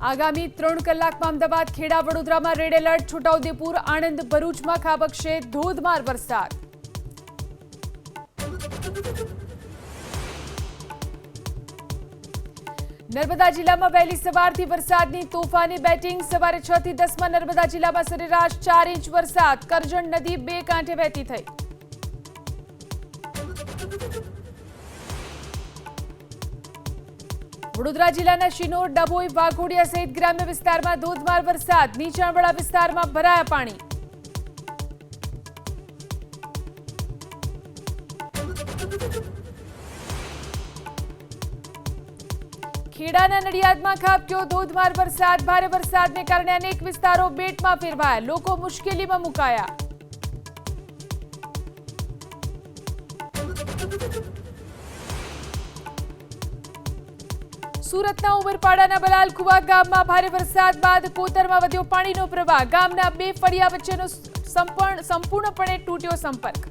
આગામી 3 કલાકમાં અમદાવાદ, ખેડા, વડોદરામાં રેડ એલર્ટ. છોટાઉદેપુર, આણંદ, ભરૂચમાં ખાબકશે ધોધમાર વરસાદ. નર્મદા જિલ્લામાં વહેલી સવારથી વરસાદની તોફાની બેટિંગ. સવારે 6 થી 10 માં નર્મદા જિલ્લામાં સરેરાશ 4 ઇંચ વરસાદ. કરજણ નદી 2 કાંઠે વહેતી થઈ. વડોદરા જિલ્લાના શિનોર, ડભોઈ, વાઘોડિયા સહિત ગ્રામ્ય વિસ્તારમાં ધોધમાર વરસાદ. નીચાણવાળા વિસ્તારમાં ભરાયા પાણી. ખેડાના નડિયાદમાં ખાબક્યો ધોધમાર વરસાદ. ભારે વરસાદને કારણે અનેક વિસ્તારો બેટમાં ફેરવાયા. લોકો મુશ્કેલીમાં મુકાયા. સુરતના ઉમરપાડાના બલાલકુવા ગામમાં ભારે વરસાદ બાદ કોતરમાં વધ્યો પાણીનો પ્રવાહ. ગામના 2 ફળિયા વચ્ચેનો સંપૂર્ણપણે તૂટ્યો સંપર્ક.